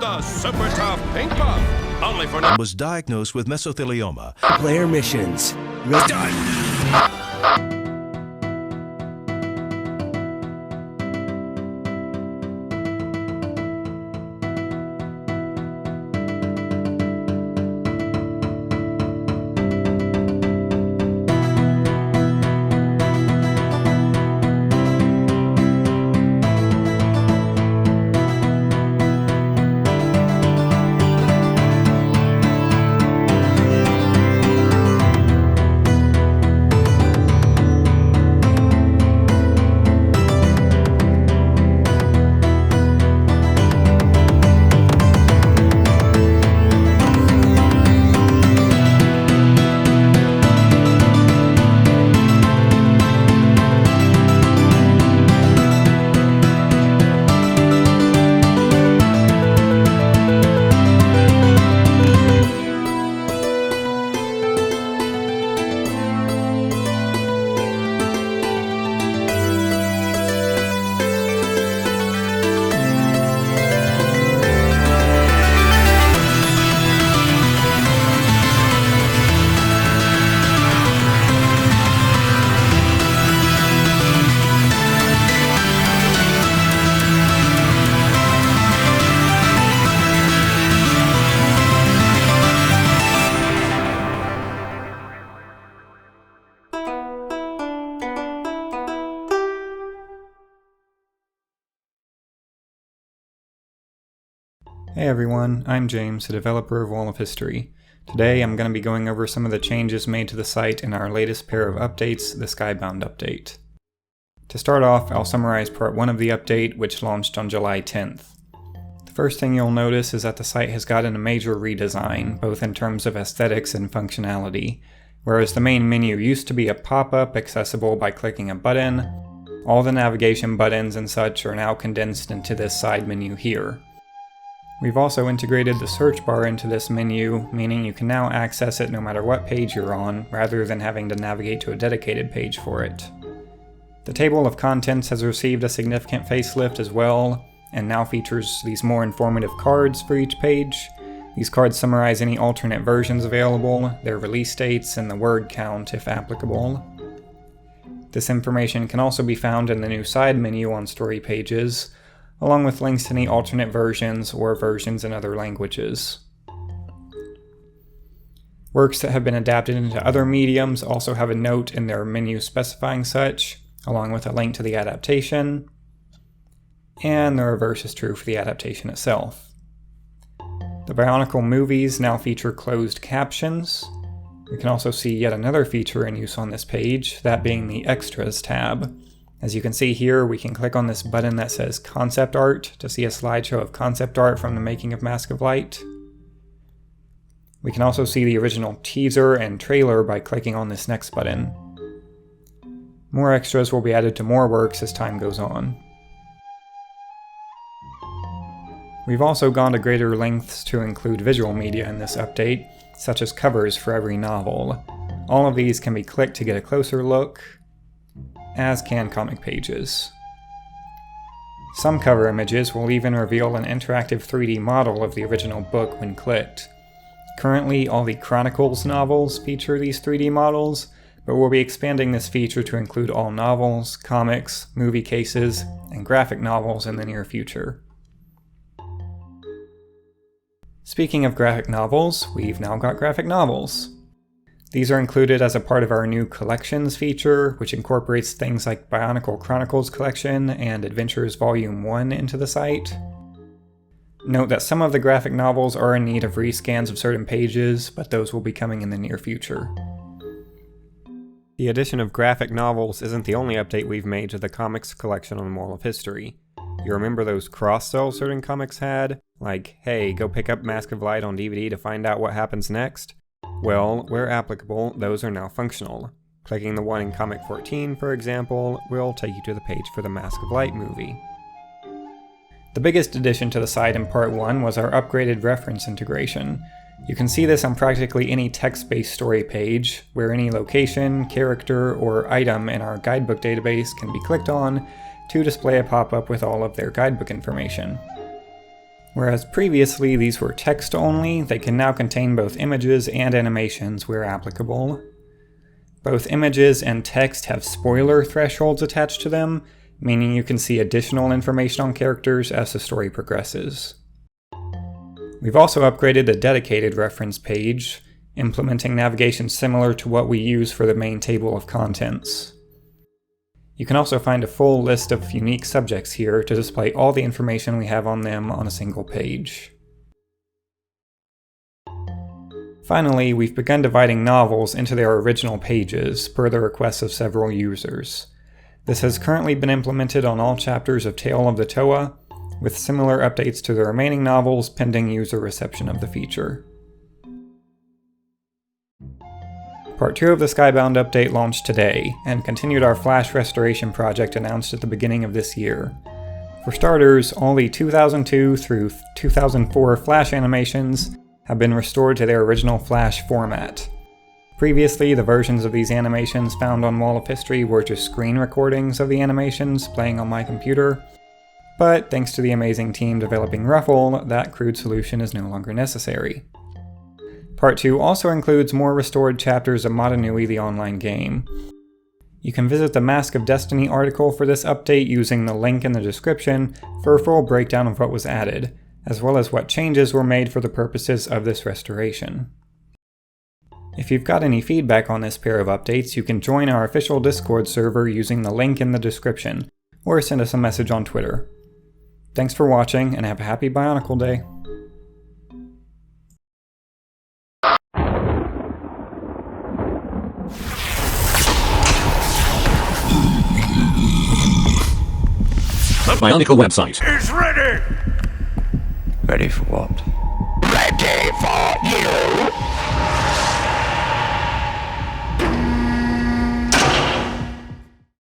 the super tough pink puff. Only for was diagnosed with mesothelioma. Player missions. Done! Hey everyone, I'm James, the developer of Wall of History. Today I'm going to be going over some of the changes made to the site in our latest pair of updates, the Skybound update. To start off, I'll summarize part 1 of the update, which launched on July 10th. The first thing you'll notice is that the site has gotten a major redesign, both in terms of aesthetics and functionality. Whereas the main menu used to be a pop-up accessible by clicking a button, all the navigation buttons and such are now condensed into this side menu here. We've also integrated the search bar into this menu, meaning you can now access it no matter what page you're on, rather than having to navigate to a dedicated page for it. The table of contents has received a significant facelift as well, and now features these more informative cards for each page. These cards summarize any alternate versions available, their release dates, and the word count if applicable. This information can also be found in the new side menu on story pages, along with links to any alternate versions or versions in other languages. Works that have been adapted into other mediums also have a note in their menu specifying such, along with a link to the adaptation, and the reverse is true for the adaptation itself. The BIONICLE movies now feature closed captions. We can also see yet another feature in use on this page, that being the Extras tab. As you can see here, we can click on this button that says Concept Art to see a slideshow of concept art from the making of Mask of Light. We can also see the original teaser and trailer by clicking on this next button. More extras will be added to more works as time goes on. We've also gone to greater lengths to include visual media in this update, such as covers for every novel. All of these can be clicked to get a closer look, as can comic pages. Some cover images will even reveal an interactive 3D model of the original book when clicked. Currently, all the Chronicles novels feature these 3D models, but we'll be expanding this feature to include all novels, comics, movie cases, and graphic novels in the near future. Speaking of graphic novels, we've now got graphic novels. These are included as a part of our new Collections feature, which incorporates things like BIONICLE Chronicles Collection and Adventures Volume 1 into the site. Note that some of the graphic novels are in need of rescans of certain pages, but those will be coming in the near future. The addition of graphic novels isn't the only update we've made to the comics collection on Wall of History. You remember those cross-sells certain comics had? Like, hey, go pick up Mask of Light on DVD to find out what happens next? Well, where applicable, those are now functional. Clicking the one in Comic 14, for example, will take you to the page for the Mask of Light movie. The biggest addition to the site in Part 1 was our upgraded reference integration. You can see this on practically any text-based story page, where any location, character, or item in our guidebook database can be clicked on to display a pop-up with all of their guidebook information. Whereas previously these were text only, they can now contain both images and animations where applicable. Both images and text have spoiler thresholds attached to them, meaning you can see additional information on characters as the story progresses. We've also upgraded the dedicated reference page, implementing navigation similar to what we use for the main table of contents. You can also find a full list of unique subjects here to display all the information we have on them on a single page. Finally, we've begun dividing novels into their original pages, per the requests of several users. This has currently been implemented on all chapters of Tale of the Toa, with similar updates to the remaining novels pending user reception of the feature. Part 2 of the Skybound update launched today, and continued our Flash restoration project announced at the beginning of this year. For starters, all the 2002 through 2004 Flash animations have been restored to their original Flash format. Previously, the versions of these animations found on Wall of History were just screen recordings of the animations playing on my computer, but thanks to the amazing team developing Ruffle, that crude solution is no longer necessary. Part 2 also includes more restored chapters of Madanui the online game. You can visit the Mask of Destiny article for this update using the link in the description for a full breakdown of what was added, as well as what changes were made for the purposes of this restoration. If you've got any feedback on this pair of updates, you can join our official Discord server using the link in the description, or send us a message on Twitter. Thanks for watching, and have a happy Bionicle Day! BIONICLE website Is ready! Ready for what?